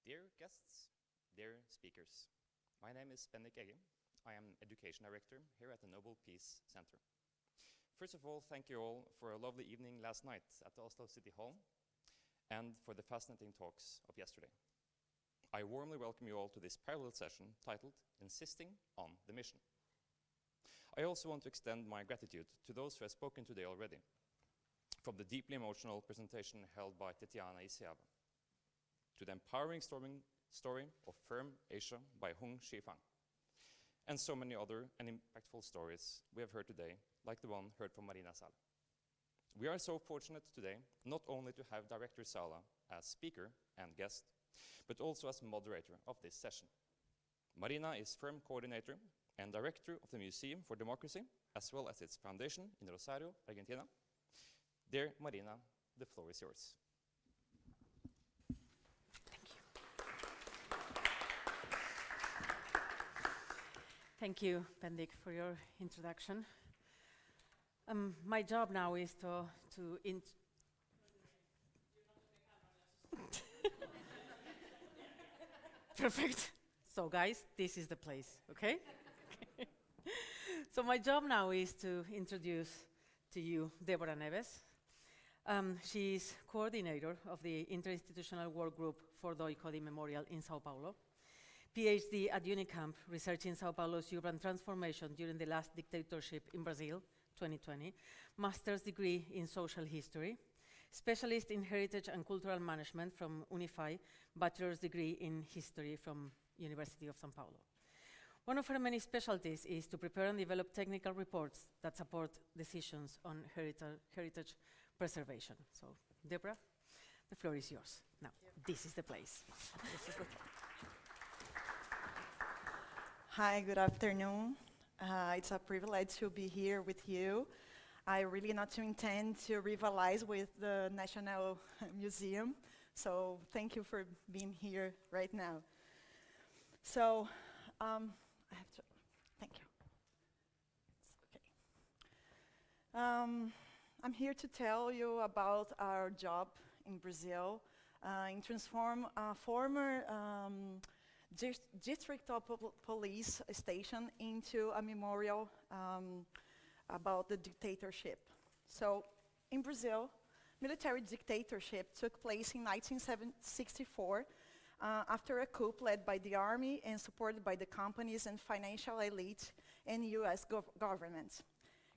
Dear guests, dear speakers, my name is Bendik Egge. I am Education Director here at the Nobel Peace Center. First of all, thank you all for a lovely evening last night at the Oslo City Hall and for the fascinating talks of yesterday. I warmly welcome you all to this parallel session titled Insisting on the Mission. I also want to extend my gratitude to those who have spoken today already, from the deeply emotional presentation held by Tetiana Isiava, to the empowering story of FIHRM Asia by Hung Shifang, and so many other and impactful stories we have heard today, like the one heard from Marina Sala. We are so fortunate today not only to have Director Sala as speaker and guest, but also as moderator of this session. Marina is FIHRM coordinator and director of the Museum for Democracy, as well as its foundation in Rosario, Argentina. Dear Marina, the floor is yours. Thank you, Bendik, for your introduction. My job now is to Perfect. So, guys, this is the place, okay? So my job now is to introduce to you Deborah Neves. She's coordinator of the Interinstitutional Work Group for the Oicodi Memorial in Sao Paulo. PhD at Unicamp, researching Sao Paulo's urban transformation during the last dictatorship in Brazil, 2020. Master's degree in social history. Specialist in heritage and cultural management from Unify. Bachelor's degree in history from University of Sao Paulo. One of her many specialties is to prepare and develop technical reports that support decisions on heritage preservation. So, Deborah, the floor is yours. Now, this is the place. This is the place. Hi, good afternoon. It's a privilege to be here with you. I really not intend to rivalize with the National Museum, so thank you for being here right now. So, I have to, thank you. Okay. I'm here to tell you about our job in Brazil in transform a former district of police station into a memorial about the dictatorship. So, in Brazil, military dictatorship took place in 1964 after a coup led by the army and supported by the companies and financial elite and US government.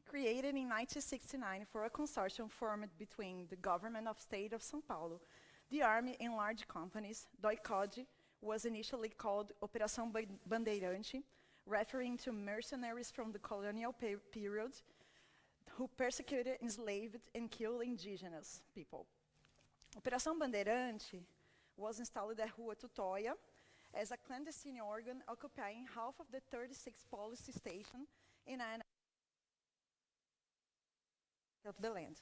Created in 1969 for a consortium formed between the government of state of São Paulo, the army and large companies, the Oicodi was initially called Operação Bandeirante, referring to mercenaries from the colonial period who persecuted, enslaved, and killed indigenous people. Operação Bandeirante was installed at Rua Tutóia as a clandestine organ occupying half of the 36 police stations in an of the land.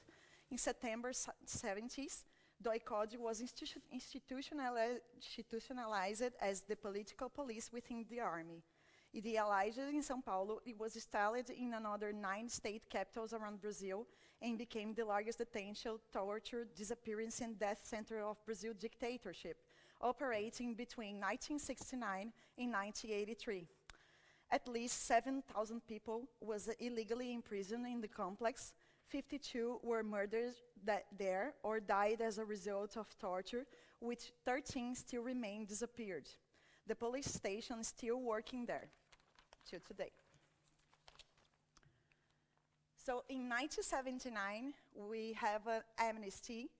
In September 70s, the Oicodi was institutionalized as the political police within the army. Idealized in São Paulo, it was installed in another 9 state capitals around Brazil and became the largest detention, torture, disappearance, and death center of Brazil dictatorship, operating between 1969 and 1983. At least 7,000 people was illegally imprisoned in the complex. 52 were murdered there or died as a result of torture, which 13 still remain disappeared. The police station is still working there till today. So in 1979, we have an amnesty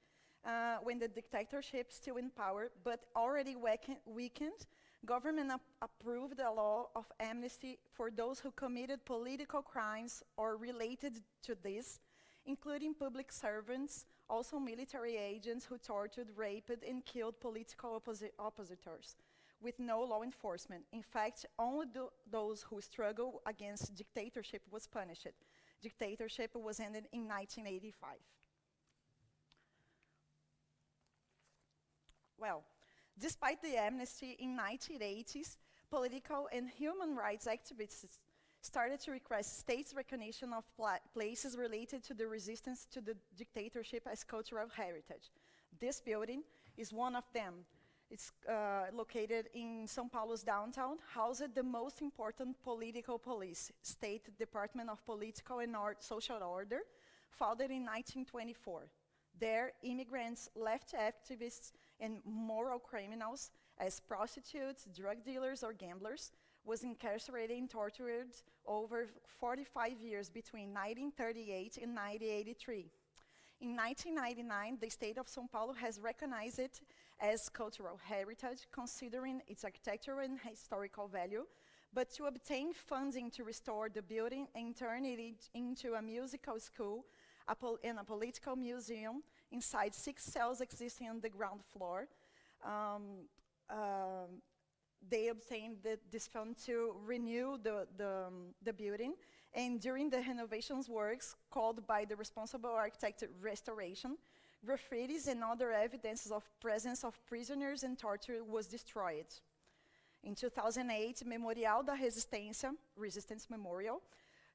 when the dictatorship still in power, but already weakened. Government approved a law of amnesty for those who committed political crimes or related to this, including public servants, also military agents who tortured, raped, and killed political oppositors, with no law enforcement. In fact, only those who struggled against dictatorship was punished. Dictatorship was ended in 1985. Well, despite the amnesty in 1980s, political and human rights activists started to request states' recognition of places related to the resistance to the dictatorship as cultural heritage. This building is one of them. It's located in São Paulo's downtown, housed the most important political police, State Department of Political and Social Order, founded in 1924. There, immigrants, left activists, and moral criminals, as prostitutes, drug dealers, or gamblers, was incarcerated and tortured over 45 years between 1938 and 1983. In 1999, the state of São Paulo has recognized it as cultural heritage, considering its architectural and historical value, but to obtain funding to restore the building and turn it into a musical school and a political museum inside 6 cells existing on the ground floor, they obtained this fund to renew the building. And during the renovations works, called by the responsible architect restoration, graffitis and other evidences of presence of prisoners and torture was destroyed. In 2008, Memorial da Resistência, Resistance Memorial,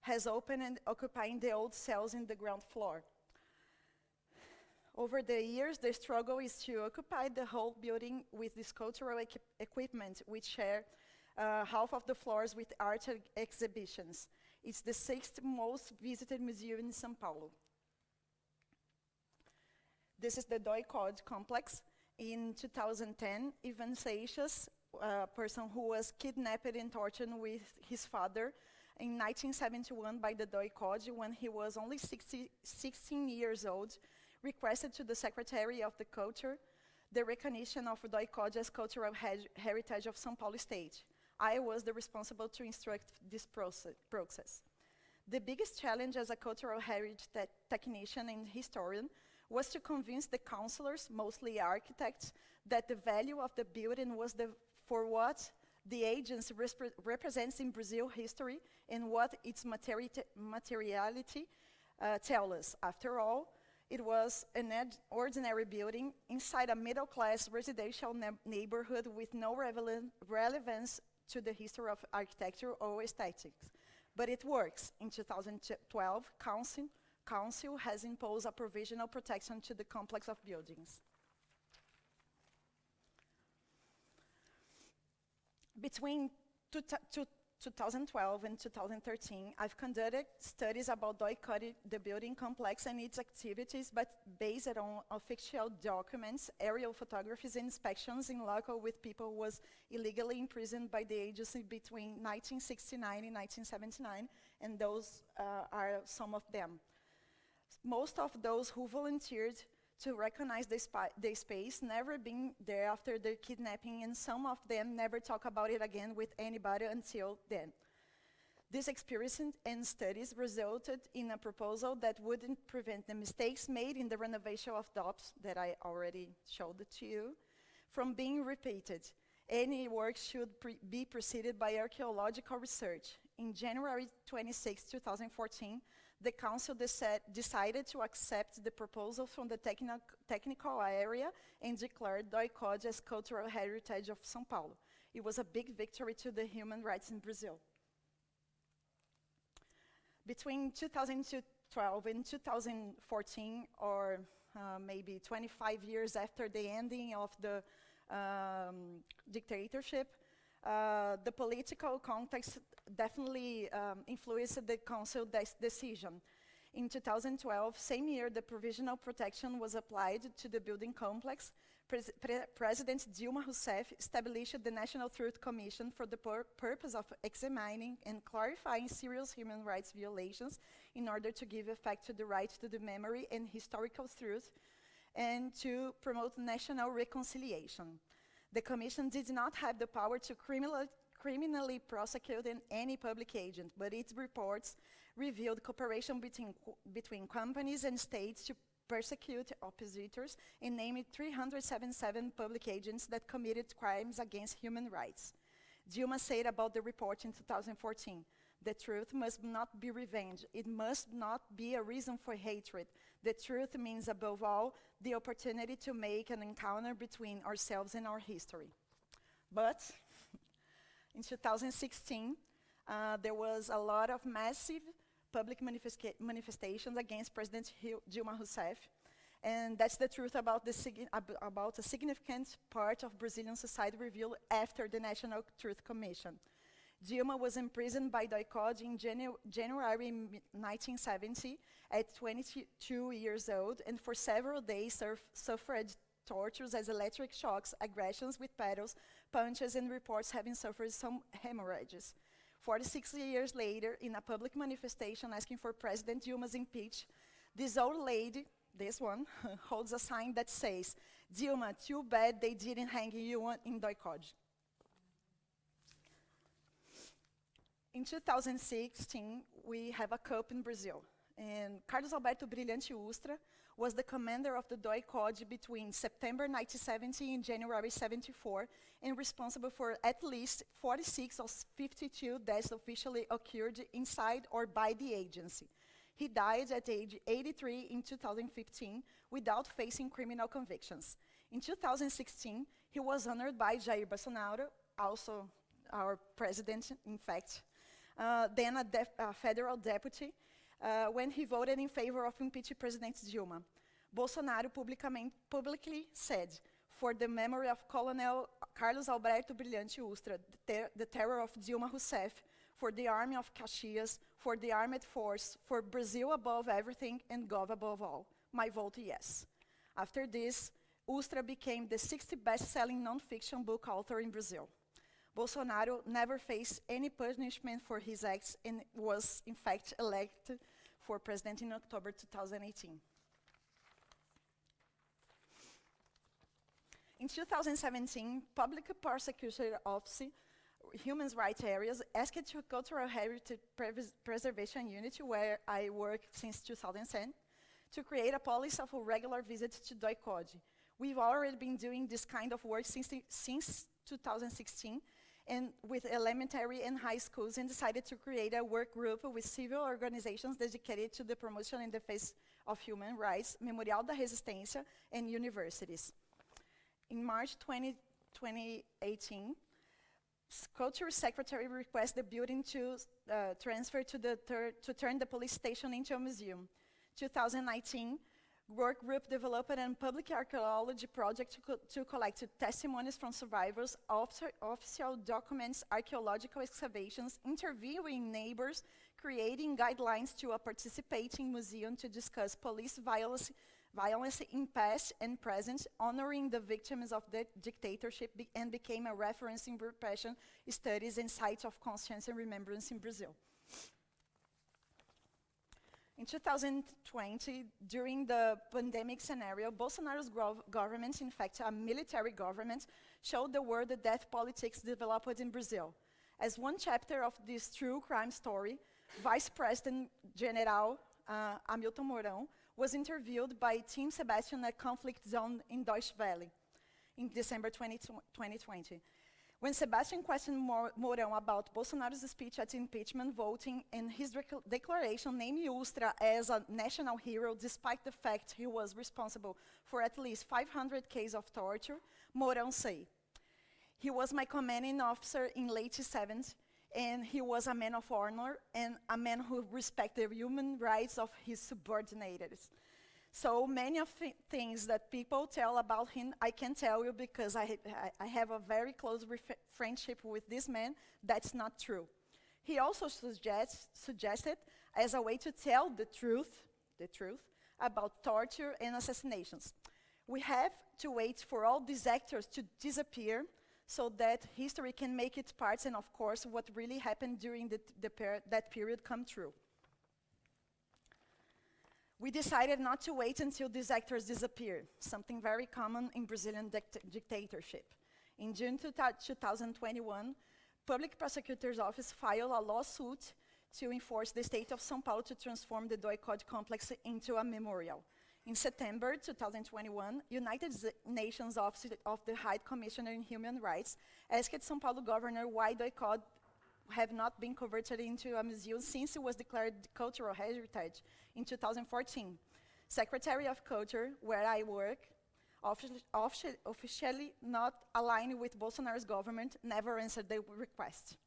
has opened and occupying the old cells in the ground floor. Over the years, the struggle is to occupy the whole building with this cultural equipment, which share half of the floors with art exhibitions. It's the 6th most visited museum in São Paulo. This is the Doicode complex. In 2010, Ivan Seixas, a person who was kidnapped and tortured with his father in 1971 by the Doicode when he was only 16 years old, requested to the Secretary of the Culture the recognition of Doicode as cultural heritage of São Paulo State. I was the responsible to instruct this process. The biggest challenge as a cultural heritage technician and historian was to convince the councillors, mostly architects, that the value of the building was for what the agency represents in Brazil history and what its materiality tells us. After all, it was an ordinary building inside a middle-class residential neighborhood with no relevance to the history of architecture or aesthetics. But it works. In 2012, Council has imposed a provisional protection to the complex of buildings. Between 2012 and 2013, I've conducted studies about Doicode, the building complex and its activities, but based on official documents, aerial photographies, and inspections in local with people who was illegally imprisoned by the agency between 1969 and 1979, and those are some of them. Most of those who volunteered to recognize the space never been there after the kidnapping, and some of them never talk about it again with anybody until then. This experience and studies resulted in a proposal that wouldn't prevent the mistakes made in the renovation of DOPS, that I already showed it to you, from being repeated. Any work should be preceded by archaeological research. In January 26, 2014, the council decided to accept the proposal from the technical area and declared Doicode as cultural heritage of São Paulo. It was a big victory to the human rights in Brazil. Between 2012 and 2014, or maybe 25 years after the ending of the dictatorship, the political context definitely influenced the council's decision. In 2012, same year, the provisional protection was applied to the building complex. President Dilma Rousseff established the National Truth Commission for the purpose of examining and clarifying serious human rights violations in order to give effect to the right to the memory and historical truth and to promote national reconciliation. The Commission did not have the power to criminally prosecute any public agent, but its reports revealed cooperation between companies and states to persecute oppositors and named 377 public agents that committed crimes against human rights. Dilma said about the report in 2014, "The truth must not be revenge. It must not be a reason for hatred. The truth means, above all, the opportunity to make an encounter between ourselves and our history." But in 2016, there was a lot of massive public manifestations against President Dilma Rousseff, And that's the truth about about a significant part of Brazilian society revealed after the National Truth Commission. Dilma was imprisoned by DOICOD in January 1970 at 22 years old, and for several days suffered tortures as electric shocks, aggressions with paddles, punches, and reports having suffered some hemorrhages. 46 years later, in a public manifestation asking for President Dilma's impeachment, this old lady, this one, holds a sign that says, "Dilma, too bad they didn't hang you in DOICOD." In 2016, we have a coup in Brazil. And Carlos Alberto Brilhante Ustra was the commander of the DOICOD between September 1970 and January 74, and responsible for at least 46 of 52 deaths officially occurred inside or by the agency. He died at age 83 in 2015 without facing criminal convictions. In 2016, he was honored by Jair Bolsonaro, also our president, in fact, then a federal deputy, when he voted in favor of impeaching President Dilma. Bolsonaro publicly said, "For the memory of Colonel Carlos Alberto Brilhante Ustra, the terror of Dilma Rousseff, for the Army of Caxias, for the Armed Force, for Brazil above everything and God above all. My vote, yes." After this, Ustra became the 60th best-selling non-fiction book author in Brazil. Bolsonaro never faced any punishment for his acts and was, in fact, elected for president in October 2018. In 2017, Public Prosecutor Office, Human Rights Areas, asked to Cultural Heritage Preservation Unit, where I work since 2010, to create a policy of regular visits to DOICOD. We've already been doing this kind of work since 2016, and with elementary and high schools, and decided to create a work group with civil organizations dedicated to the promotion and defense of human rights, Memorial da Resistência, and universities. In March 2018, Culture Secretary requested the building to transfer to turn the police station into a museum. 2019, work group developed a public archaeology project to collect testimonies from survivors, official documents, archaeological excavations, interviewing neighbors, creating guidelines to a participating museum to discuss police violence in past and present, honoring the victims of the dictatorship, and became a reference in repression studies and sites of conscience and remembrance in Brazil. In 2020, during the pandemic scenario, Bolsonaro's government, in fact a military government, showed the world the death politics developed in Brazil. As one chapter of this true crime story, Vice President General Hamilton Mourão was interviewed by Team Sebastian at conflict zone in Deutsche Welle in December 2020. When Sebastian questioned Mourão about Bolsonaro's speech at impeachment voting and his declaration naming Ustra as a national hero, despite the fact he was responsible for at least 500 cases of torture, Mourão said, "He was my commanding officer in late 70s, and he was a man of honor and a man who respected the human rights of his subordinates. So many of the things that people tell about him, I can tell you because I have a very close friendship with this man. That's not true." He also suggested, as a way to tell the truth about torture and assassinations, "We have to wait for all these actors to disappear so that history can make its parts and, of course, what really happened during that period come true." We decided not to wait until these actors disappeared, something very common in Brazilian dictatorship. In June 2021, Public Prosecutor's Office filed a lawsuit to enforce the state of São Paulo to transform the DOICOD complex into a memorial. In September 2021, United Nations Office of the High Commissioner in Human Rights asked São Paulo governor why DOICOD have not been converted into a museum since it was declared cultural heritage in 2014. Secretary of Culture, where I work, officially not aligned with Bolsonaro's government, never answered the request.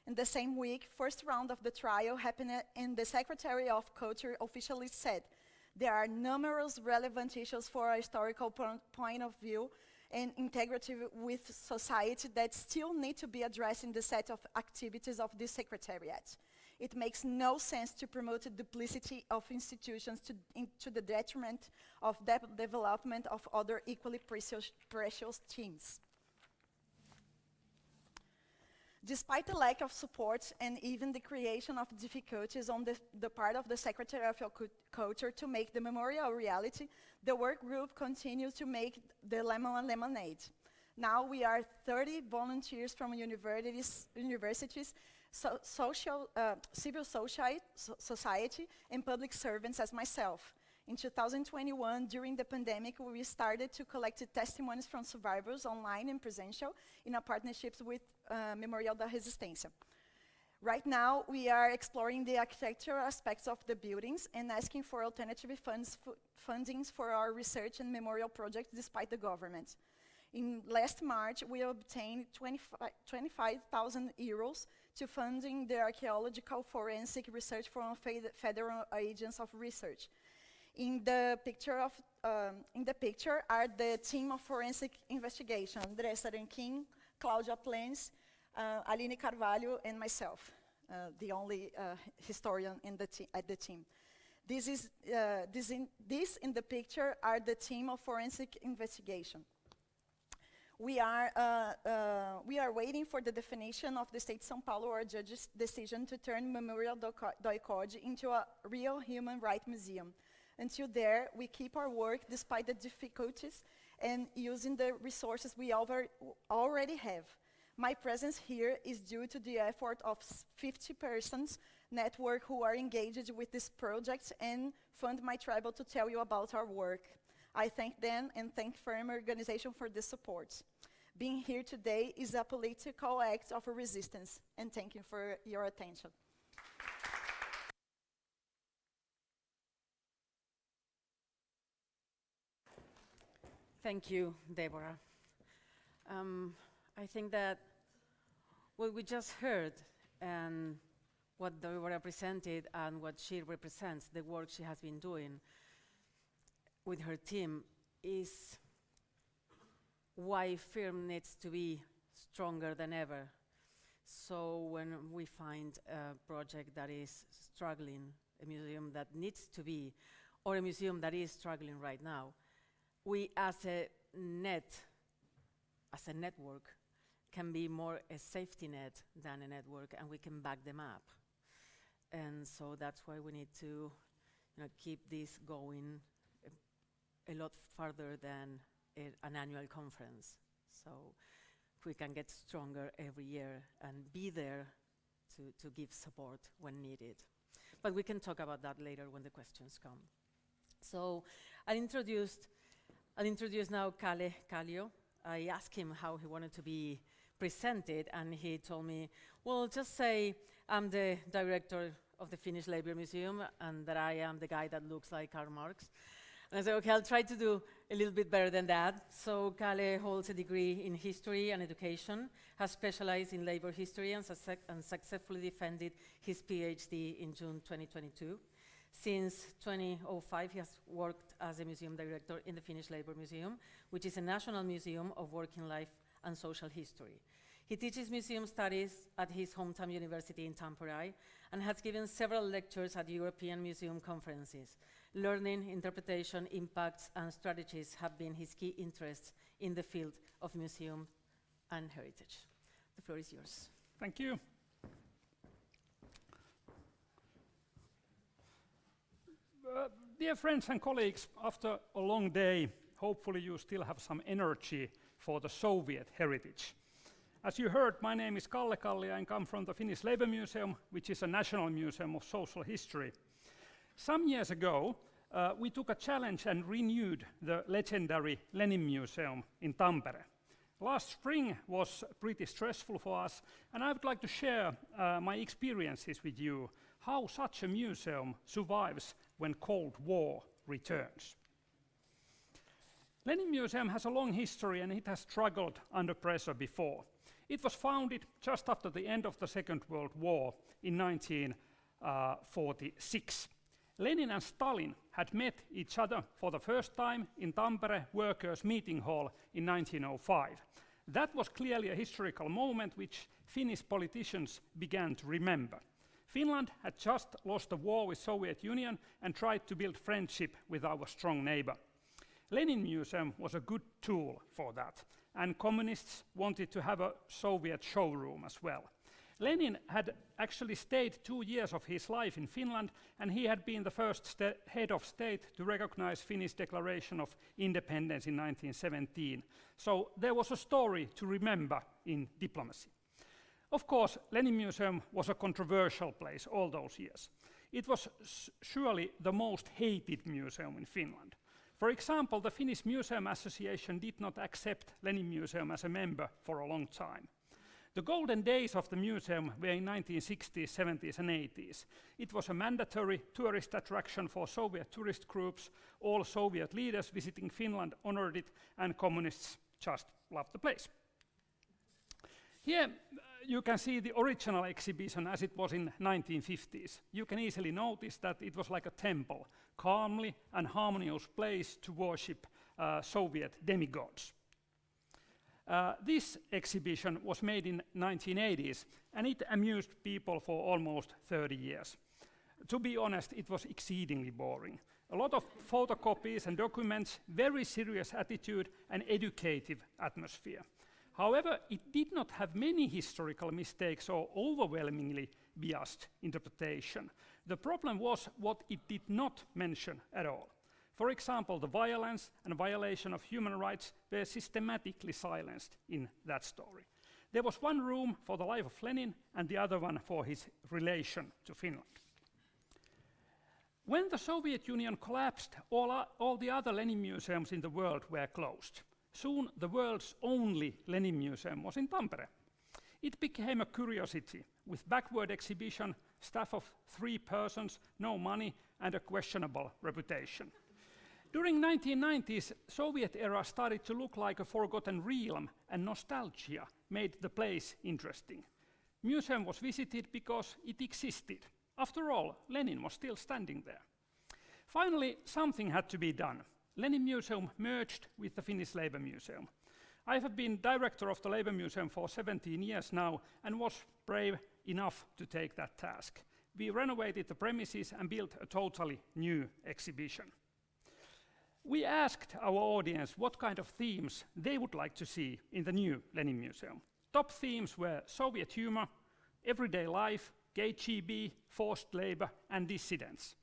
In the same week, first round of the trial happened and the Secretary of Culture officially said, There are numerous relevant issues for a historical point of view and integrity with society that still need to be addressed in the set of activities of this Secretariat. It makes no sense to promote the duplicity of institutions to the detriment of the development of other equally precious themes. Despite the lack of support and even the creation of difficulties on the part of the Secretary of Culture to make the memorial a reality, the work group continues to make the lemon lemonade. Now we are 30 volunteers from universities, civil society, and public servants as myself. In 2021, during the pandemic, we started to collect testimonies from survivors online and presential in a partnership with Memorial da Resistência. Right now, we are exploring the architectural aspects of the buildings and asking for alternative fundings for our research and memorial projects despite the government. In last March, we obtained 25,000 euros to funding the archaeological forensic research from Federal Agency of Research. In the picture are the team of forensic investigation: André Saranquim, Claudia Plens, Aline Carvalho, and myself, the only historian at the team. This in the picture are the team of forensic investigation. We are waiting for the definition of the State of São Paulo or judge's decision to turn Memorial do ICOD into a real human rights museum. Until there, we keep our work despite the difficulties and using the resources we already have. My presence here is due to the effort of 50 persons network who are engaged with this project and fund my travel to tell you about our work. I thank them and thank FIHRM organization for the support. Being here today is a political act of resistance, and thank you for your attention. Thank you, Deborah. I think that what we just heard and what Deborah presented and what she represents, the work she has been doing with her team, is why FIHRM needs to be stronger than ever. So when we find a project that is struggling, a museum that needs to be, or a museum that is struggling right now, we as a network, can be more a safety net than a network, and we can back them up. And so that's why we need to keep this going a lot farther than an annual conference. So we can get stronger every year and be there to give support when needed. But we can talk about that later when the questions come. So I'll introduce now Kalle Kallio. I asked him how he wanted to be presented, and he told me, well, just say I'm the director of the Finnish Labour Museum and that I am the guy that looks like Karl Marx. And I said, okay, I'll try to do a little bit better than that. So Kalle holds a degree in history and education, has specialized in labor history and successfully defended his PhD in June 2022. Since 2005, he has worked as a museum director in the Finnish Labour Museum, which is a national museum of working life and social history. He teaches museum studies at his hometown university in Tampere and has given several lectures at European museum conferences. Learning, interpretation, impacts, and strategies have been his key interests in the field of museum and heritage. The floor is yours. Thank you. Dear friends and colleagues, after a long day, hopefully you still have some energy for the Soviet heritage. As you heard, my name is Kalle Kallio and come from the Finnish Labour Museum, which is a national museum of social history. Some years ago, we took a challenge and renewed the legendary Lenin Museum in Tampere. Last spring was pretty stressful for us, and I would like to share my experiences with you, how such a museum survives when Cold War returns. Lenin Museum has a long history and it has struggled under pressure before. It was founded just after the end of the Second World War in 1946. Lenin and Stalin had met each other for the first time in Tampere Workers' Meeting Hall in 1905. That was clearly a historical moment which Finnish politicians began to remember. Finland had just lost the war with Soviet Union and tried to build friendship with our strong neighbor. Lenin Museum was a good tool for that, and communists wanted to have a Soviet showroom as well. Lenin had actually stayed 2 years of his life in Finland, and he had been the first head of state to recognize Finnish declaration of independence in 1917. So there was a story to remember in diplomacy. Of course, Lenin Museum was a controversial place all those years. It was surely the most hated museum in Finland. For example, the Finnish Museum Association did not accept Lenin Museum as a member for a long time. The golden days of the museum were in 1960s, 70s and 80s. It was a mandatory tourist attraction for Soviet tourist groups. All Soviet leaders visiting Finland honored it, and communists just loved the place. Here you can see the original exhibition as it was in 1950s. You can easily notice that it was like a temple, calmly and harmonious place to worship Soviet demigods. This exhibition was made in 1980s, and it amused people for almost 30 years. To be honest, it was exceedingly boring. A lot of photocopies and documents, very serious attitude and educative atmosphere. However, it did not have many historical mistakes or overwhelmingly biased interpretation. The problem was what it did not mention at all. For example, the violence and violation of human rights were systematically silenced in that story. There was one room for the life of Lenin and the other one for his relation to Finland. When the Soviet Union collapsed, all the other Lenin museums in the world were closed. Soon the world's only Lenin Museum was in Tampere. It became a curiosity, with backward exhibition, staff of 3 persons, no money, and a questionable reputation. During 1990s, Soviet era started to look like a forgotten realm, and nostalgia made the place interesting. Museum was visited because it existed. After all, Lenin was still standing there. Finally, something had to be done. Lenin Museum merged with the Finnish Labour Museum. I have been director of the Labour Museum for 17 years now and was brave enough to take that task. We renovated the premises and built a totally new exhibition. We asked our audience what kind of themes they would like to see in the new Lenin Museum. Top themes were Soviet humor, everyday life, KGB, forced labor, and dissidents.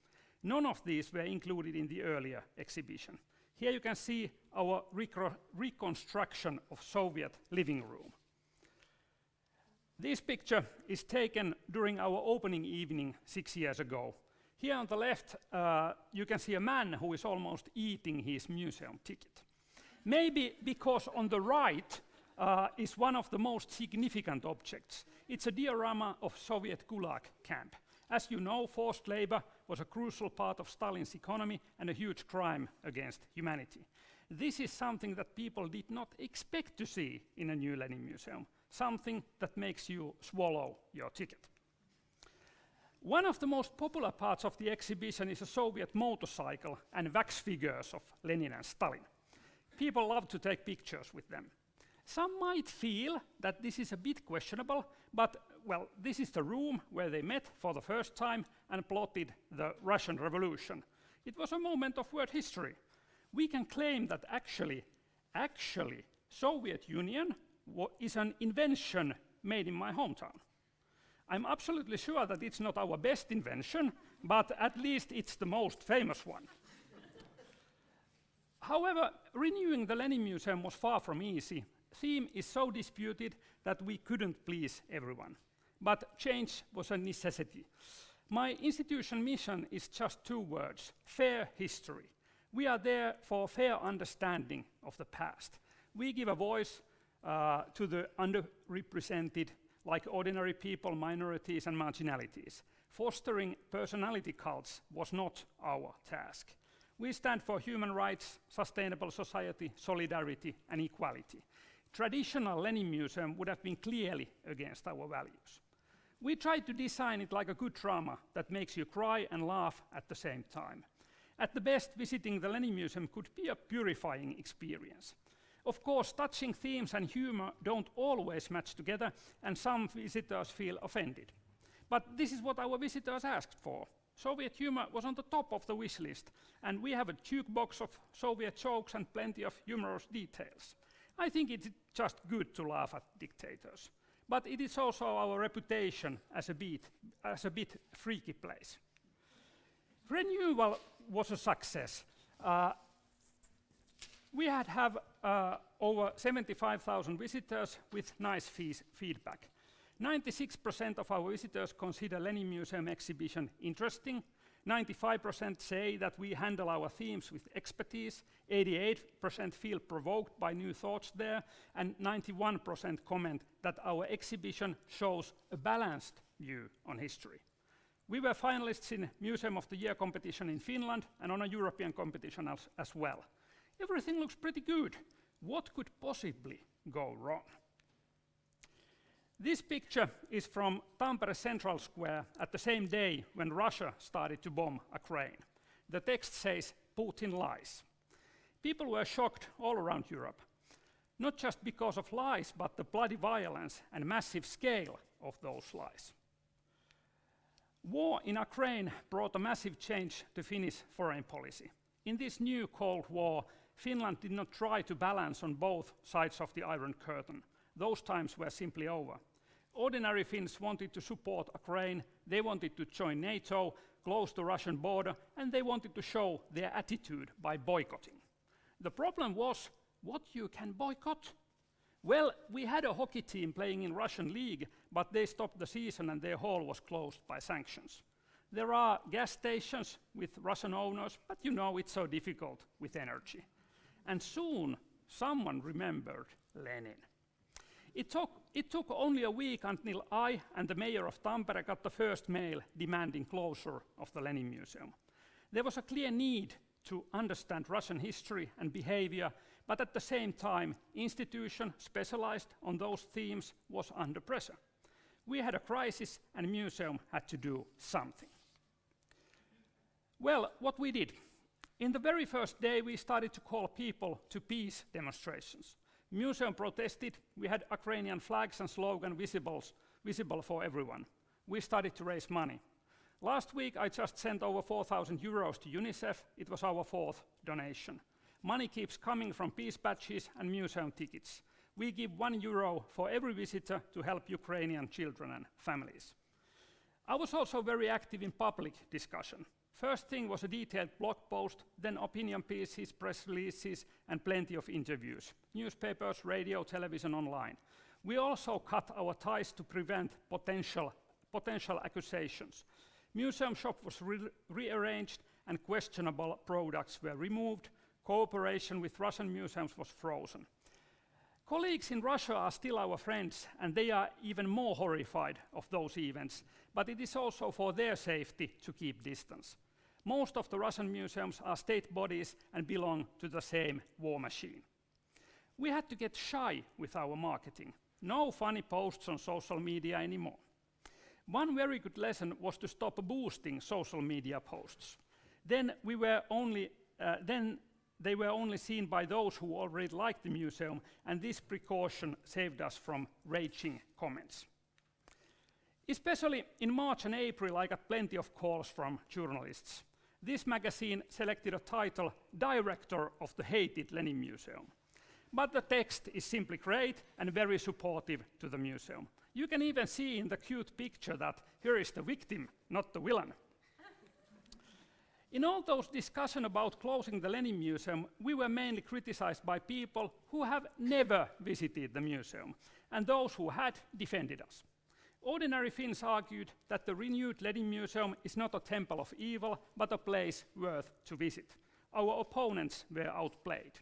None of these were included in the earlier exhibition. Here you can see our reconstruction of Soviet living room. This picture is taken during our opening evening 6 years ago. Here on the left, you can see a man who is almost eating his museum ticket. Maybe because on the right is one of the most significant objects. It's a diorama of Soviet Gulag camp. As you know, forced labor was a crucial part of Stalin's economy and a huge crime against humanity. This is something that people did not expect to see in a new Lenin Museum, something that makes you swallow your ticket. One of the most popular parts of the exhibition is a Soviet motorcycle and wax figures of Lenin and Stalin. People love to take pictures with them. Some might feel that this is a bit questionable, but well, this is the room where they met for the first time and plotted the Russian Revolution. It was a moment of world history. We can claim that actually, Soviet Union is an invention made in my hometown. I'm absolutely sure that it's not our best invention, but at least it's the most famous one. However, renewing the Lenin Museum was far from easy. Theme is so disputed that we couldn't please everyone. But change was a necessity. My institution mission is just 2 words: fair history. We are there for fair understanding of the past. We give a voice to the underrepresented, like ordinary people, minorities, and marginalities. Fostering personality cults was not our task. We stand for human rights, sustainable society, solidarity, and equality. Traditional Lenin Museum would have been clearly against our values. We tried to design it like a good drama that makes you cry and laugh at the same time. At the best, visiting the Lenin Museum could be a purifying experience. Of course, touching themes and humor don't always match together, and some visitors feel offended. But this is what our visitors asked for. Soviet humor was on the top of the wish list, and we have a jukebox of Soviet jokes and plenty of humorous details. I think it's just good to laugh at dictators. But it is also our reputation as a bit freaky place. Renewal was a success. We had over 75,000 visitors with nice feedback. 96% of our visitors consider Lenin Museum exhibition interesting. 95% say that we handle our themes with expertise. 88% feel provoked by new thoughts there. And 91% comment that our exhibition shows a balanced view on history. We were finalists in Museum of the Year competition in Finland and on a European competition as well. Everything looks pretty good. What could possibly go wrong? This picture is from Tampere Central Square at the same day when Russia started to bomb Ukraine. The text says, "Putin lies." People were shocked all around Europe, not just because of lies, but the bloody violence and massive scale of those lies. War in Ukraine brought a massive change to Finnish foreign policy. In this new Cold War, Finland did not try to balance on both sides of the Iron Curtain. Those times were simply over. Ordinary Finns wanted to support Ukraine, they wanted to join NATO, close the Russian border, and they wanted to show their attitude by boycotting. The problem was, what you can boycott? Well, we had a hockey team playing in Russian league, but they stopped the season and their hall was closed by sanctions. There are gas stations with Russian owners, but you know it's so difficult with energy. And soon, someone remembered Lenin. It took only a week until I and the mayor of Tampere got the first mail demanding closure of the Lenin Museum. There was a clear need to understand Russian history and behavior, but at the same time, institution specialized on those themes was under pressure. We had a crisis and museum had to do something. Well, what we did. In the very first day, we started to call people to peace demonstrations. Museum protested, we had Ukrainian flags and slogan visible for everyone. We started to raise money. Last week, I just sent over 4,000 euros to UNICEF. It was our 4th donation. Money keeps coming from peace badges and museum tickets. We give €1 for every visitor to help Ukrainian children and families. I was also very active in public discussion. First thing was a detailed blog post, then opinion pieces, press releases, and plenty of interviews. Newspapers, radio, television, online. We also cut our ties to prevent potential accusations. Museum shop was rearranged and questionable products were removed. Cooperation with Russian museums was frozen. Colleagues in Russia are still our friends, and they are even more horrified of those events, but it is also for their safety to keep distance. Most of the Russian museums are state bodies and belong to the same war machine. We had to get shy with our marketing. No funny posts on social media anymore. One very good lesson was to stop boosting social media posts. Then they were only seen by those who already liked the museum, and this precaution saved us from raging comments. Especially in March and April, I got plenty of calls from journalists. This magazine selected a title, Director of the Hated Lenin Museum. But the text is simply great and very supportive to the museum. You can even see in the cute picture that here is the victim, not the villain. In all those discussions about closing the Lenin Museum, we were mainly criticized by people who have never visited the museum, and those who had defended us. Ordinary Finns argued that the renewed Lenin Museum is not a temple of evil, but a place worth to visit. Our opponents were outplayed.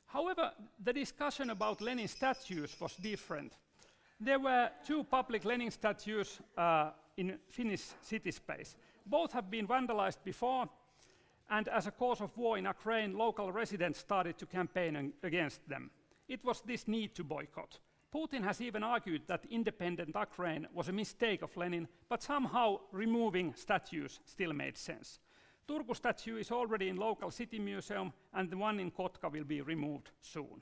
However, the discussion about Lenin statues was different. There were 2 public Lenin statues in Finnish city space. Both have been vandalized before, and as a cause of war in Ukraine, local residents started to campaign against them. It was this need to boycott. Putin has even argued that independent Ukraine was a mistake of Lenin, but somehow removing statues still made sense. Turku statue is already in local city museum, and the one in Kotka will be removed soon.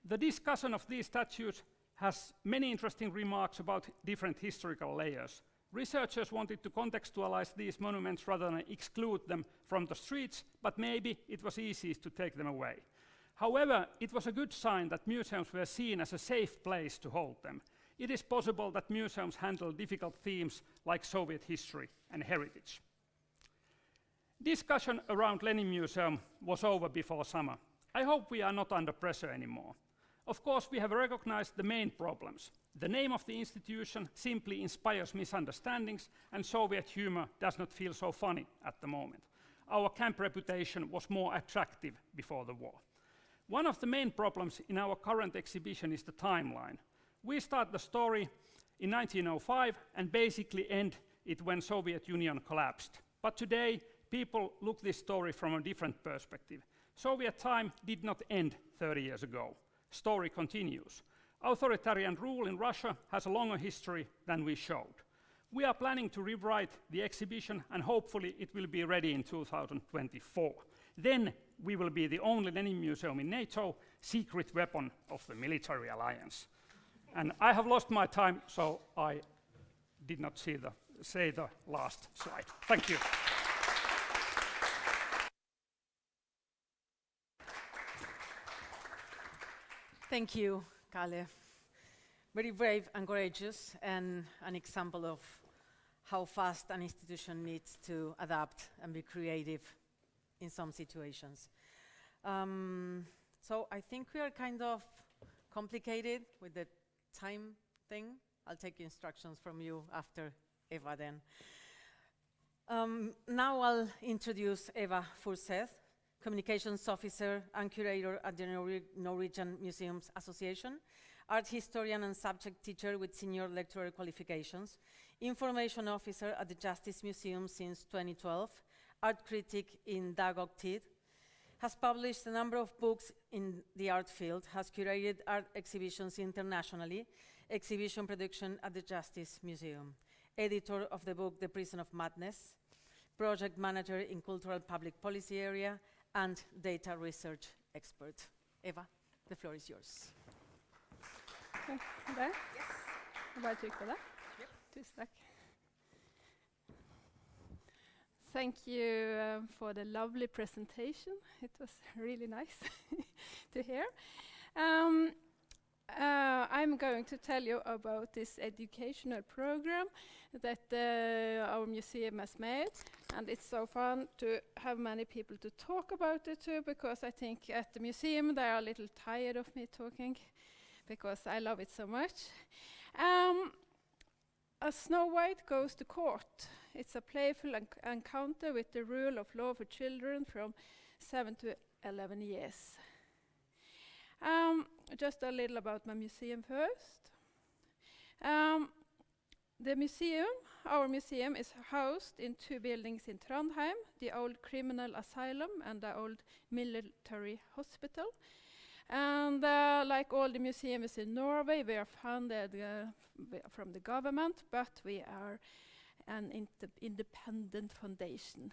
The discussion of these statues has many interesting remarks about different historical layers. Researchers wanted to contextualize these monuments rather than exclude them from the streets, but maybe it was easiest to take them away. However, it was a good sign that museums were seen as a safe place to hold them. It is possible that museums handle difficult themes like Soviet history and heritage. Discussion around Lenin Museum was over before summer. I hope we are not under pressure anymore. Of course, we have recognized the main problems. The name of the institution simply inspires misunderstandings, and Soviet humor does not feel so funny at the moment. Our camp reputation was more attractive before the war. One of the main problems in our current exhibition is the timeline. We start the story in 1905 and basically end it when Soviet Union collapsed. But today, people look this story from a different perspective. Soviet time did not end 30 years ago. Story continues. Authoritarian rule in Russia has a longer history than we showed. We are planning to rewrite the exhibition, and hopefully it will be ready in 2024. Then we will be the only Lenin Museum in NATO, secret weapon of the military alliance. And I have lost my time, so I did not say the last slide. Thank you. Thank you, Kalle. Very brave and courageous, and an example of how fast an institution needs to adapt and be creative in some situations. So I think we are kind of complicated with the time thing. I'll take instructions from you after Eva then. Now I'll introduce Eva Furseth, Communications Officer and Curator at the Norwegian Museums Association, Art Historian and Subject Teacher with Senior Lecturer Qualifications, Information Officer at the Justice Museum since 2012, Art Critic in Dagog Tid, has published a number of books in the art field, has curated art exhibitions internationally, exhibition production at the Justice Museum, editor of the book The Prison of Madness, project manager in cultural public policy area, and data research expert. Eva, the floor is yours. Der? Yes. Jeg bare trykker på det. Yep. Tusen takk. Thank you for the lovely presentation. It was really nice to hear. I'm going to tell you about this educational program that our museum has made, and it's so fun to have many people to talk about it too, because I think at the museum they are a little tired of me talking, because I love it so much. A Snow White Goes to Court. It's a playful encounter with the rule of law for children from 7 to 11 years. Just a little about my museum first. Our museum is housed in two buildings in Trondheim, the old criminal asylum and the old military hospital. And like all the museums in Norway, we are funded from the government, but we are an independent foundation.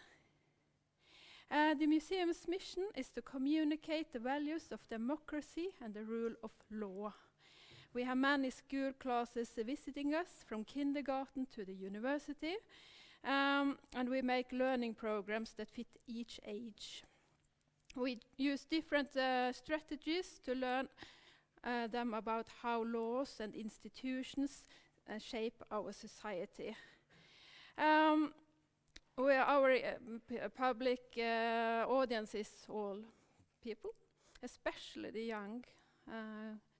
The museum's mission is to communicate the values of democracy and the rule of law. We have many school classes visiting us, from kindergarten to the university, and we make learning programs that fit each age. We use different strategies to learn them about how laws and institutions shape our society. Our public audience is all people, especially the young,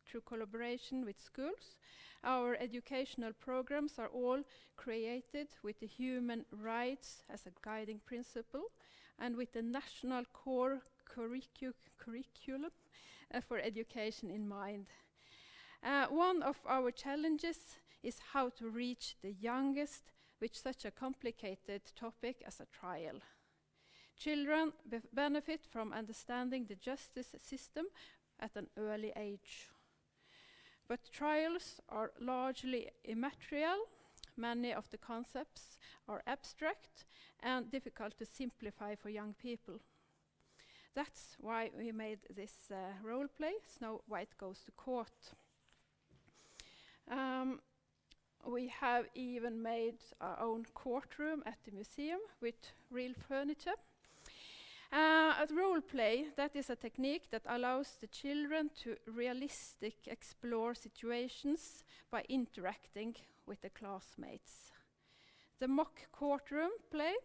through collaboration with schools. Our educational programs are all created with the human rights as a guiding principle, and with the national core curriculum for education in mind. One of our challenges is how to reach the youngest with such a complicated topic as a trial. Children benefit from understanding the justice system at an early age. But trials are largely immaterial. Many of the concepts are abstract and difficult to simplify for young people. That's why we made this role play, Snow White Goes to Court. We have even made our own courtroom at the museum with real furniture. A role play, that is a technique that allows the children to realistic explore situations by interacting with the classmates. The mock courtroom play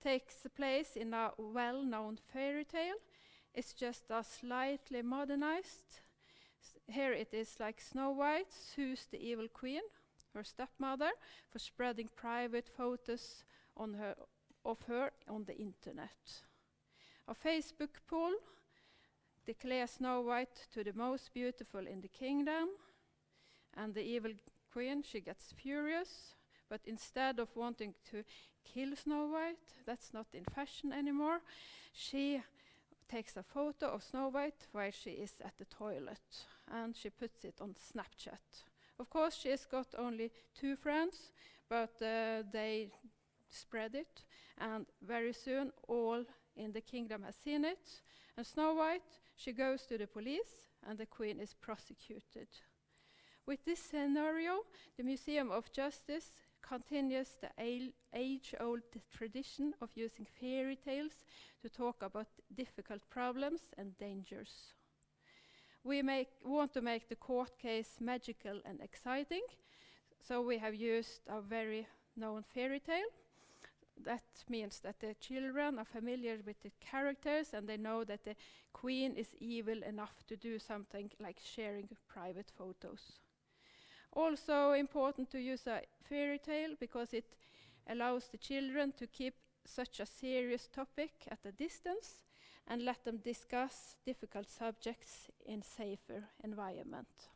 takes place in a well-known fairy tale. It's just a slightly modernized. Here it is like Snow White sues the evil queen, her stepmother, for spreading private photos of her on the internet. A Facebook poll declares Snow White to the most beautiful in the kingdom, and the evil queen, she gets furious, but instead of wanting to kill Snow White, that's not in fashion anymore, she takes a photo of Snow White while she is at the toilet, and she puts it on Snapchat. Of course, she's got only 2 friends, but they spread it, and very soon all in the kingdom has seen it. And Snow White, she goes to the police, and the queen is prosecuted. With this scenario, the Museum of Justice continues the age-old tradition of using fairy tales to talk about difficult problems and dangers. We want to make the court case magical and exciting, so we have used a very known fairy tale. That means that the children are familiar with the characters, and they know that the queen is evil enough to do something like sharing private photos. Also important to use a fairy tale because it allows the children to keep such a serious topic at a distance and let them discuss difficult subjects in safer environment.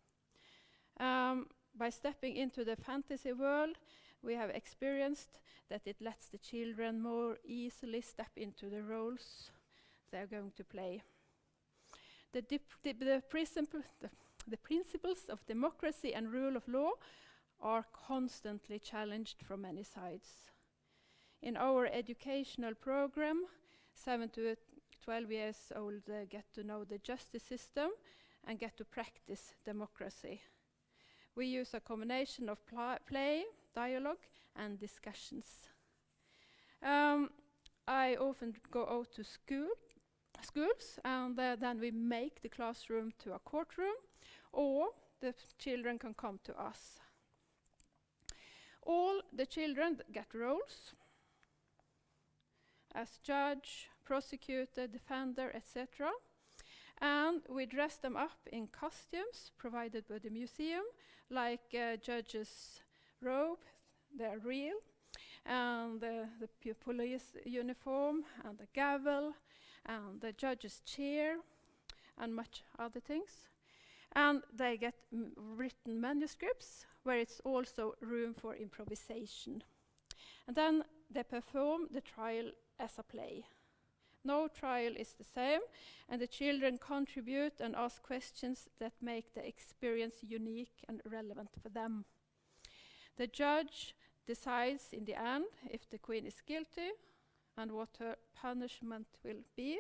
By stepping into the fantasy world, we have experienced that it lets the children more easily step into the roles they're going to play. The principles of democracy and rule of law are constantly challenged from many sides. In our educational program, 7 to 12 years old get to know the justice system and get to practice democracy. We use a combination of play, dialogue, and discussions. I often go out to schools, and then we make the classroom to a courtroom, or the children can come to us. All the children get roles as judge, prosecutor, defender, etc. And we dress them up in costumes provided by the museum, like judge's robe, they're real, and the police uniform, and the gavel, and the judge's chair, and much other things. And they get written manuscripts, where it's also room for improvisation. And then they perform the trial as a play. No trial is the same, and the children contribute and ask questions that make the experience unique and relevant for them. The judge decides in the end if the queen is guilty and what her punishment will be.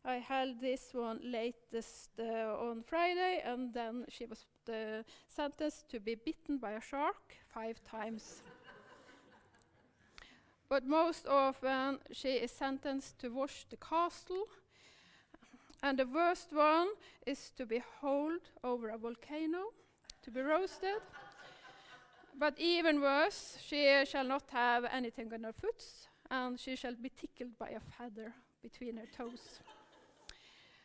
I held this one latest on Friday, and then she was sentenced to be bitten by a shark 5 times. But most often she is sentenced to wash the castle, and the worst one is to be hauled over a volcano to be roasted. But even worse, she shall not have anything on her foot, and she shall be tickled by a feather between her toes.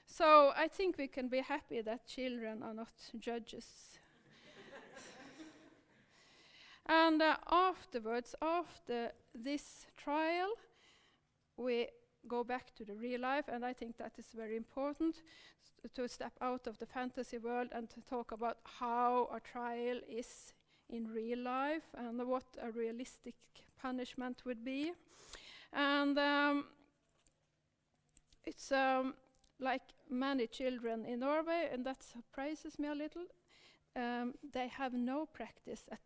So I think we can be happy that children are not judges. And afterwards, after this trial, we go back to the real life, and I think that is very important to step out of the fantasy world and to talk about how a trial is in real life and what a realistic punishment would be. And it's like many children in Norway, and that surprises me a little. They have no practice at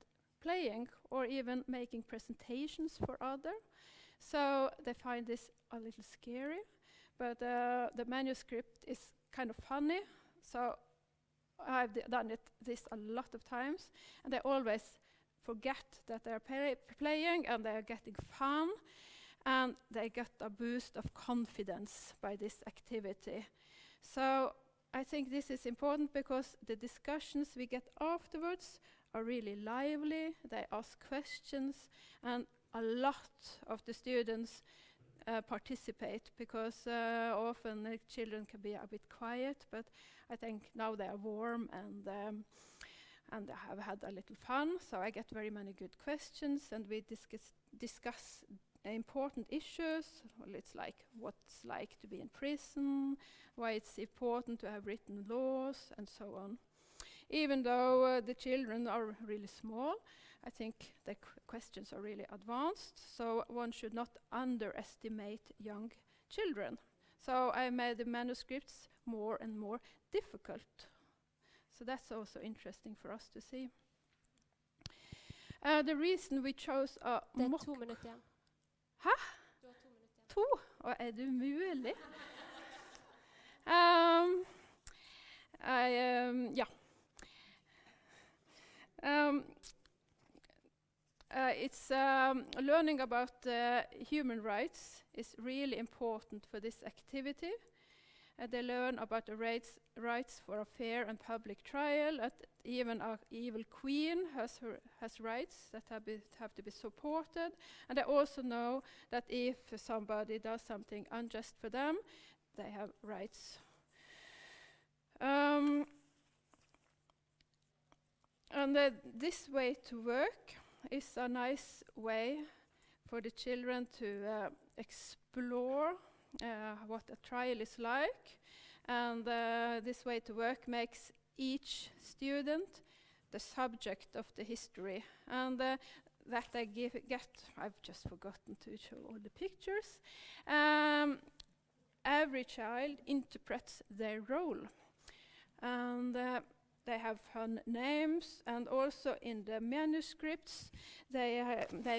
playing or even making presentations for others. So they find this a little scary, but the manuscript is kind of funny. So I've done this a lot of times, and they always forget that they're playing and they're getting fun, and they get a boost of confidence by this activity. So I think this is important because the discussions we get afterwards are really lively. They ask questions, and a lot of the students participate, because often the children can be a bit quiet, but I think now they are warm and they have had a little fun. So I get very many good questions, and we discuss important issues. Well, it's like what's like to be in prison, why it's important to have written laws, and so on. Even though the children are really small, I think the questions are really advanced, so one should not underestimate young children. So I made the manuscripts more and more difficult. So that's also interesting for us to see. The reason we chose a Det er mock... 2 minutter igjen. Hæ? Du har 2 minutter igjen. 2? Og er det mulig? Ja. It's learning about human rights is really important for this activity. They learn about the rights for a fair and public trial. Even an evil queen has rights that have to be supported. And they also know that if somebody does something unjust for them, they have rights. This way to work is a nice way for the children to explore what a trial is like, and this way to work makes each student the subject of the history, and that they get. I've just forgotten to show all the pictures. Every child interprets their role, and they have fun names, and also in the manuscripts they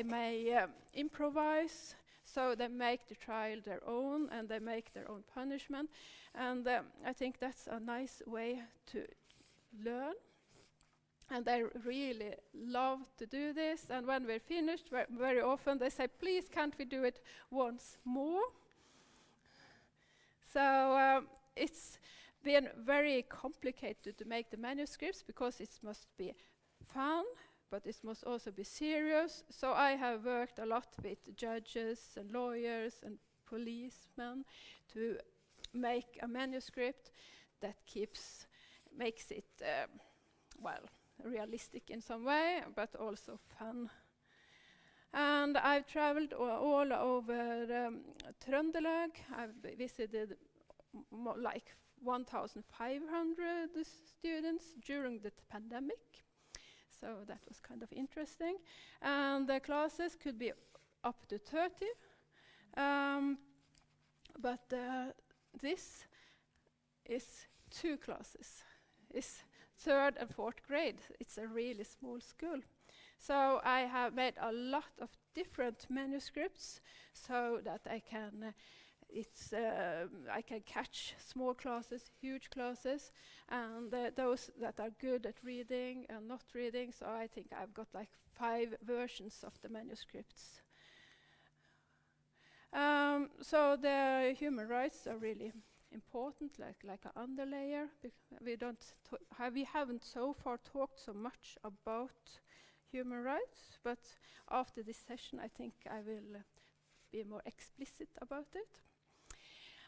may improvise. So they make the trial their own, and they make their own punishment. And I think that's a nice way to learn. And they really love to do this. And when we're finished, very often they say, please, can't we do it once more? So it's been very complicated to make the manuscripts, because it must be fun, but it must also be serious. So I have worked a lot with judges and lawyers and policemen to make a manuscript that makes it realistic in some way, but also fun. And I've traveled all over Trøndelag. I've visited like 1,500 students during the pandemic. So that was kind of interesting. And the classes could be up to 30. But this is 2 classes. It's 3rd and 4th grade. It's a really small school. So I have made a lot of different manuscripts so that I can catch small classes, huge classes, and those that are good at reading and not reading. So I think I've got like 5 versions of the manuscripts. So the human rights are really important, like an underlayer. We haven't so far talked so much about human rights, but after this session, I think I will be more explicit about it.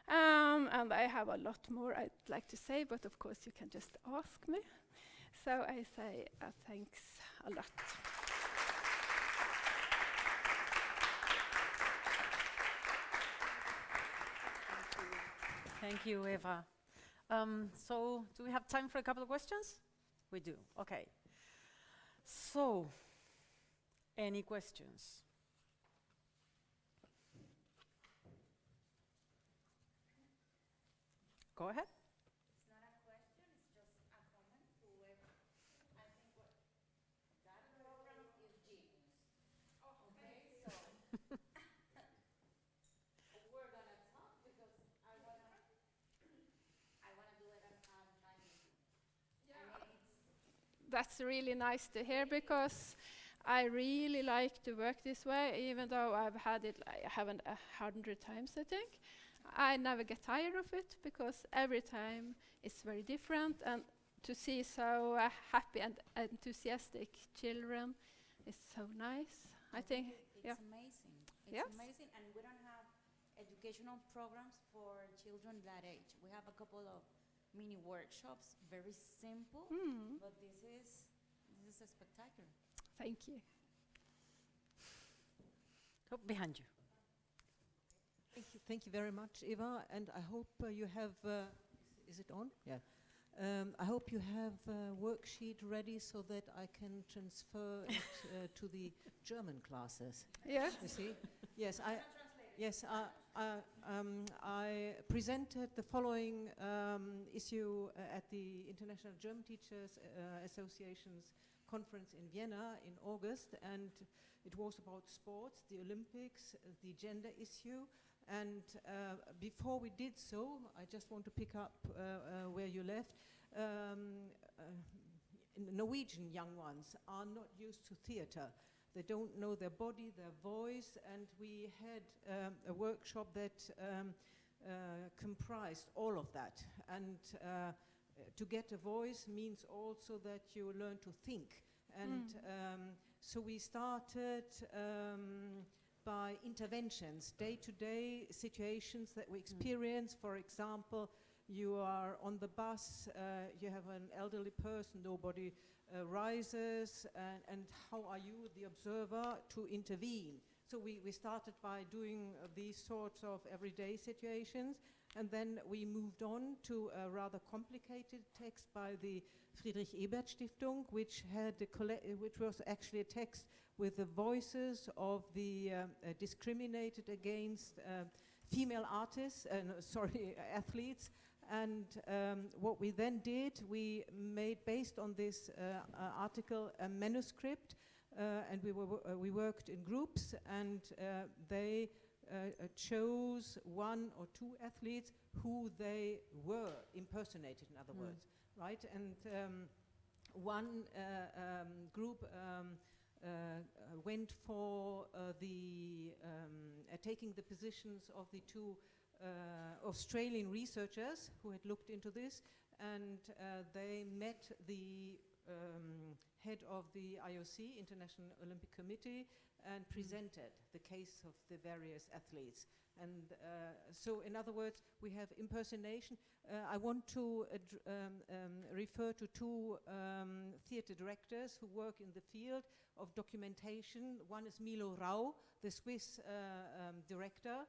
And I have a lot more I'd like to say, but of course you can just ask me. So I say thanks a lot. Thank you, Eva. So do we have time for a couple of questions? We do, okay. So, any questions? Go ahead. It's not a question, it's just a comment. Whoever, I think what that program is that's really nice to hear, because I really like to work this way, even though I've had it, I haven't 100 times, I think. I never get tired of it, because every time it's very different, and to see so happy and enthusiastic children is so nice. I think, It's amazing. It's Yes. amazing, and we don't have educational programs for children that age. We have a couple of mini workshops, very simple, but this is a spectacular. Thank you. Oh, behind you. Thank you very much, Eva, and I hope you have, is it on? Yeah. I hope you have a worksheet ready so that I can transfer it to the German classes. Yeah. You see? Yes, I presented the following issue at the International German Teachers Association's conference in Vienna in August, and it was about sports, the Olympics, the gender issue. And before we did so, I just want to pick up where you left. Norwegian young ones are not used to theater. They don't know their body, their voice, and we had a workshop that comprised all of that. And to get a voice means also that you learn to think. And so we started by interventions, day-to-day situations that we experience. For example, you are on the bus, you have an elderly person, nobody rises, and how are you, the observer, to intervene? So we started by doing these sorts of everyday situations, and then we moved on to a rather complicated text by the Friedrich Ebert Stiftung, which was actually a text with the voices of the discriminated against female artists, athletes. And what we then did, we made, based on this article, a manuscript, and we worked in groups, and they chose one or two athletes who they were impersonated, in other words, right? And one group went for taking the positions of the two Australian researchers who had looked into this, and they met the head of the IOC, International Olympic Committee, and presented the case of the various athletes. And so, in other words, we have impersonation. I want to refer to two theater directors who work in the field of documentation. One is Milo Rau, the Swiss director,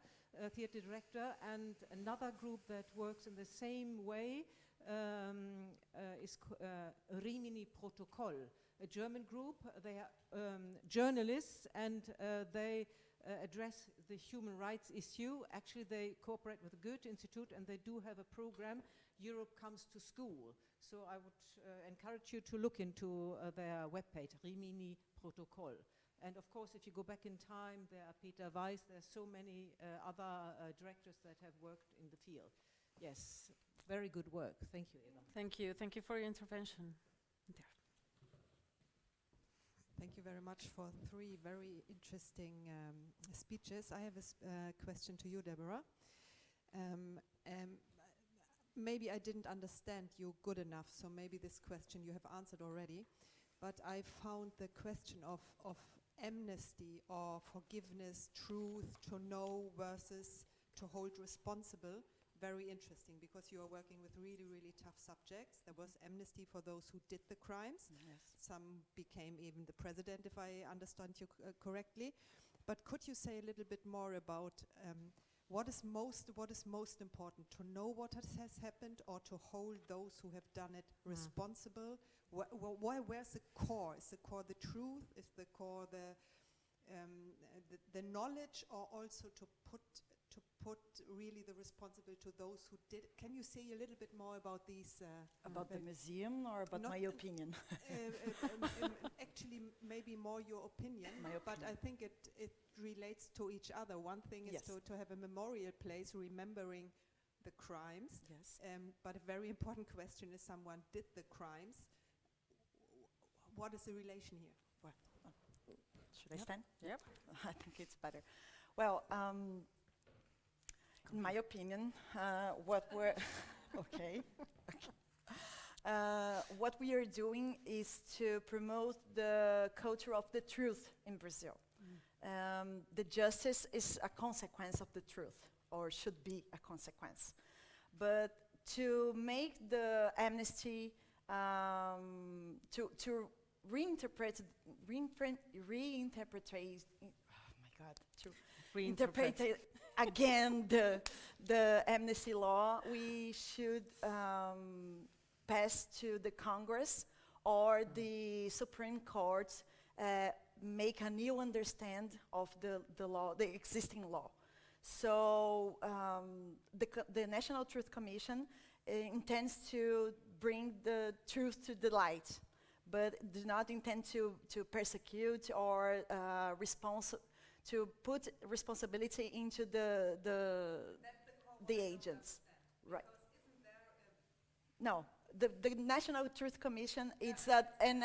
theater director, and another group that works in the same way is Rimini Protocol, a German group. They are journalists, and they address the human rights issue. Actually, they cooperate with the Goethe Institute, and they do have a program, Europe Comes to School. So I would encourage you to look into their webpage, Rimini Protocol. And of course, if you go back in time, there are Peter Weiss, there are so many other directors that have worked in the field. Yes, very good work. Thank you, Eva. Thank you. Thank you for your intervention. There. Thank you very much for three very interesting speeches. I have a question to you, Deborah. Maybe I didn't understand you good enough, so maybe this question you have answered already. But I found the question of amnesty or forgiveness, truth, to know versus to hold responsible, very interesting, because you are working with really, really tough subjects. There was amnesty for those who did the crimes. Yes. Some became even the president, if I understand you correctly. But could you say a little bit more about what is most important, to know what has happened or to hold those who have done it responsible? Where's the core? Is the core the truth? Is the core the knowledge, or also to put really the responsibility to those who did? Can you say a little bit more about these? About the museum or about my opinion? Actually, maybe more your opinion, but I think it relates to each other. One thing is to have a memorial place remembering the crimes, Yes. but a very important question is, someone did the crimes. what is the relation here? Well, should I stand? Yep. I think it's better. Well, in my opinion, what we're okay. What we are doing is to promote the culture of the truth in Brazil. The justice is a consequence of the truth, or should be a consequence. But to make the amnesty, to reinterpret, to interpret it again the amnesty law, we should pass to the Congress or the Supreme Court, make a new understand of the law, the existing law. So the National Truth Commission intends to bring the truth to the light, but do not intend to persecute or to put responsibility into the agents. Right. No, the National Truth Commission, it's an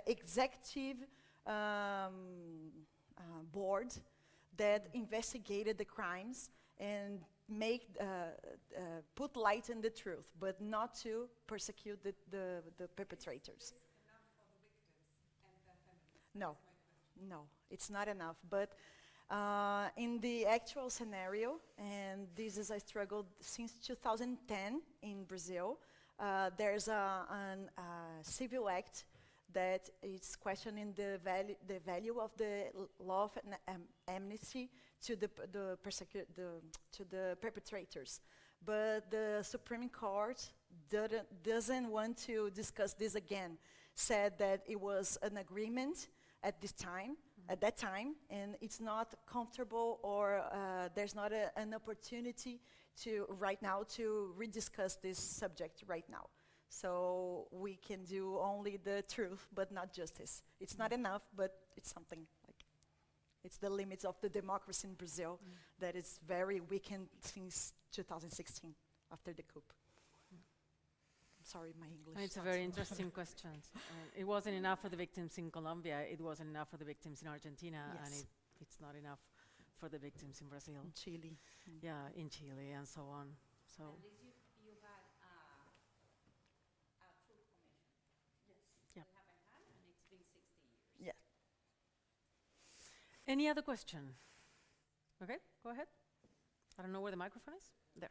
executive board that investigated the crimes and put light in the truth, but not to persecute the perpetrators. No, no, it's not enough. But in the actual scenario, and this is a struggle since 2010 in Brazil, there's a civil act that is questioning the value of the law of amnesty to the perpetrators. But the Supreme Court doesn't want to discuss this again. Said that it was an agreement at that time, and it's not comfortable, or there's not an opportunity right now to rediscuss this subject right now. So we can do only the truth, but not justice. It's not enough, but it's something like, it's the limits of the democracy in Brazil that is very weakened since 2016, after the coup. I'm sorry, my English. It's a very interesting question. It wasn't enough for the victims in Colombia, it wasn't enough for the victims in Argentina, Yes. and it's not enough for the victims in Brazil. In Chile. Yeah, in Chile and so on. So. At least you had a truth commission. Yes. Yeah. We haven't had, and it's been 60 years. Yeah. Any other question? Okay, go ahead. I don't know where the microphone is. There.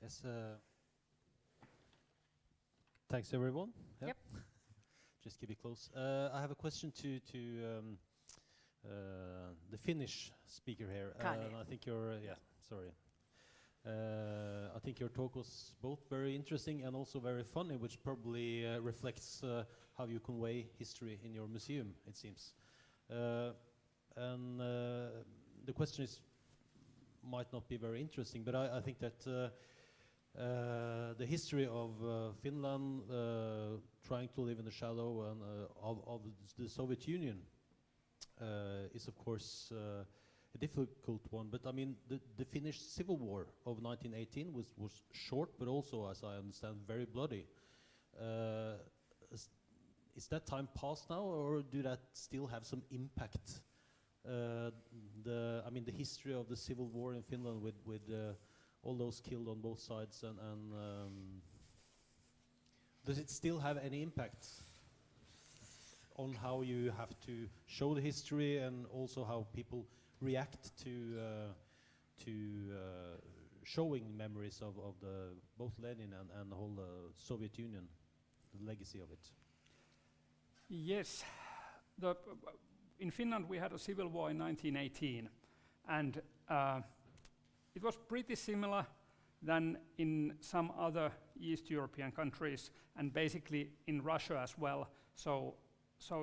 Yes. Thanks, everyone. Yep. Just keep it close. I have a question to the Finnish speaker here. I think I think your talk was both very interesting and also very funny, which probably reflects how you convey history in your museum, it seems. And the question might not be very interesting, but I think that the history of Finland trying to live in the shadow and of the Soviet Union is, of course, a difficult one. But I mean, the Finnish Civil War of 1918 was short, but also, as I understand, very bloody. Is that time past now, or do that still have some impact? The history of the Civil War in Finland with all those killed on both sides, and does it still have any impact on how you have to show the history, and also how people react to showing memories of both Lenin and the whole Soviet Union, the legacy of it? Yes. In Finland we had a civil war in 1918, and it was pretty similar than in some other East European countries, and basically in Russia as well. So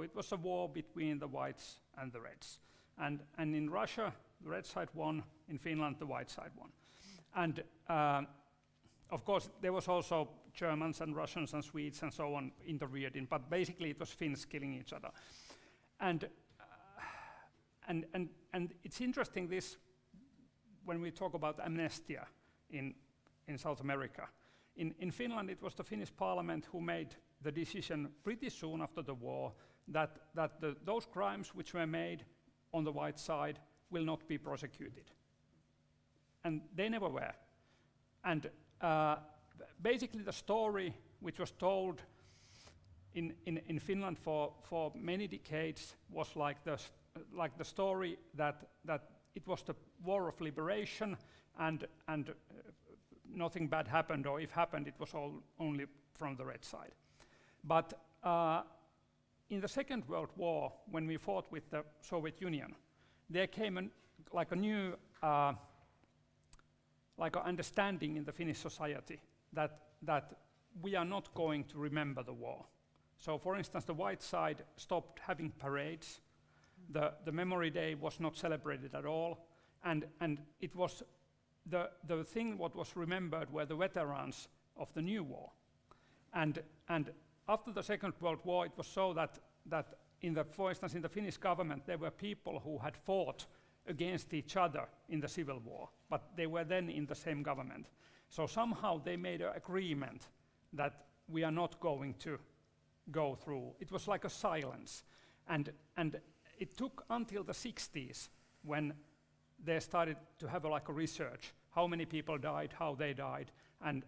it was a war between the whites and the reds. And in Russia, the red side won. In Finland, the white side won. And of course, there was also Germans and Russians and Swedes and so on intervened in, but basically it was Finns killing each other. And it's interesting this, when we talk about amnestia in South America. In Finland, it was the Finnish parliament who made the decision pretty soon after the war that those crimes which were made on the white side will not be prosecuted. And they never were. And basically the story which was told in Finland for many decades was like the story that it was the war of liberation and nothing bad happened, or if happened, it was all only from the red side. But in the Second World War, when we fought with the Soviet Union, there came a new understanding in the Finnish society that we are not going to remember the war. So, for instance, the white side stopped having parades. The Memory Day was not celebrated at all, and it was the thing what was remembered were the veterans of the new war. And after the Second World War, it was so that for instance, in the Finnish government, there were people who had fought against each other in the Civil War, but they were then in the same government. So somehow they made an agreement that we are not going to go through. It was like a silence. And it took until the 60s when they started to have a research, how many people died, how they died, and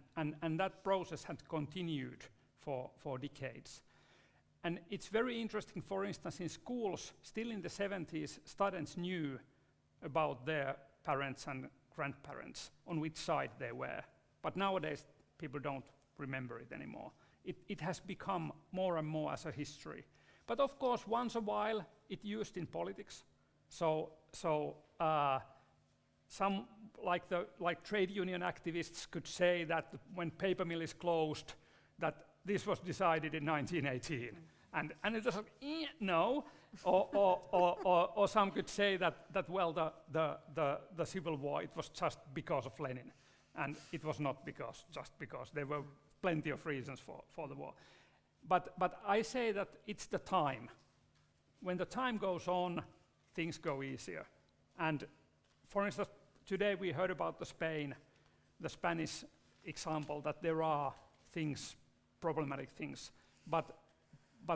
that process had continued for decades. And it's very interesting, for instance, in schools, still in the 70s, students knew about their parents and grandparents, on which side they were. But nowadays, people don't remember it anymore. It has become more and more as a history. But of course, once a while, it used in politics. So some, like trade union activists could say that when paper mill is closed, that this was decided in 1918. And it was like, no. Or some could say that well, the Civil War, it was just because of Lenin. And it was not just because. There were plenty of reasons for the war. But I say that it's the time. When the time goes on, things go easier. And for instance, today we heard about the Spanish example, that there are things, problematic things. But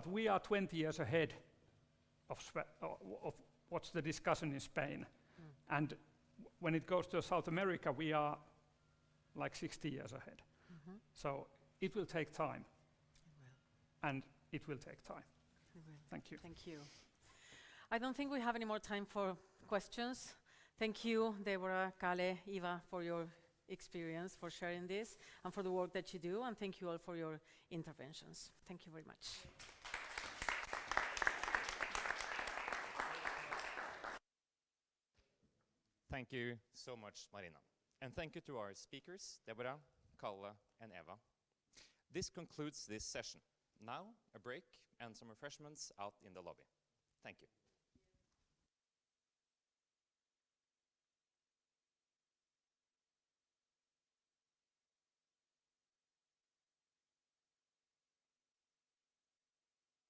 we are 20 years ahead of what's the discussion in Spain. And when it goes to South America, we are like 60 years ahead. So it will take time. And it will take time. Thank you. Thank you. I don't think we have any more time for questions. Thank you, Deborah, Kalle, Eva, for your experience, for sharing this, and for the work that you do, and thank you all for your interventions. Thank you very much. Thank you so much, Marina. And thank you to our speakers, Deborah, Kalle, and Eva. This concludes this session. Now, a break and some refreshments out in the lobby. Thank you.